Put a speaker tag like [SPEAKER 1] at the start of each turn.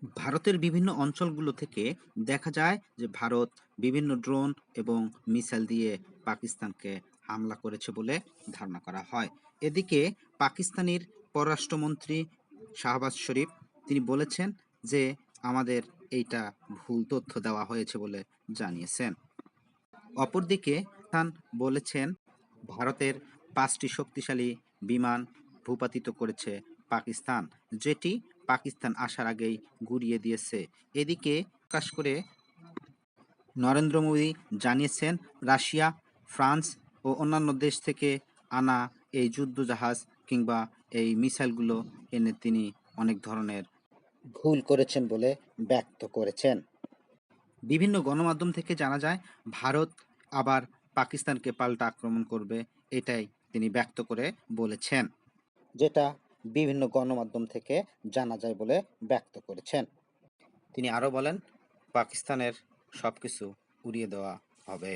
[SPEAKER 1] ভারতের বিভিন্ন অঞ্চলগুলো থেকে দেখা যায় যে ভারত বিভিন্ন ড্রোন এবং মিসাইল দিয়ে পাকিস্তানকে হামলা করেছে বলে ধারণা করা হয়। এদিকে পাকিস্তানের পররাষ্ট্রমন্ত্রী শাহবাজ শরীফ তিনি বলেছেন যে আমাদের এইটা ভুল তথ্য দেওয়া হয়েছে বলে জানিয়েছেন। অপরদিকে খান বলেছেন ভারতের ৫টি শক্তিশালী বিমান ভূপাতিত করেছে পাকিস্তান, যেটি পাকিস্তান আসার আগেই গুঁড়িয়ে দিয়েছে। এদিকে প্রকাশ করে নরেন্দ্র মোদী জানিয়েছেন রাশিয়া, ফ্রান্স ও অন্যান্য দেশ থেকে আনা এই যুদ্ধজাহাজ কিংবা এই মিসাইলগুলো এনে তিনি অনেক ধরনের ভুল করেছেন বলে ব্যক্ত করেছেন। বিভিন্ন গণমাধ্যম থেকে জানা যায় ভারত আবার পাকিস্তানকে পাল্টা আক্রমণ করবে, এটাই তিনি ব্যক্ত করে বলেছেন, যেটা বিভিন্ন গণমাধ্যম থেকে জানা যায় বলে ব্যক্ত করেছেন। তিনি আরও বলেন পাকিস্তানের সবকিছু উড়িয়ে দেওয়া হবে।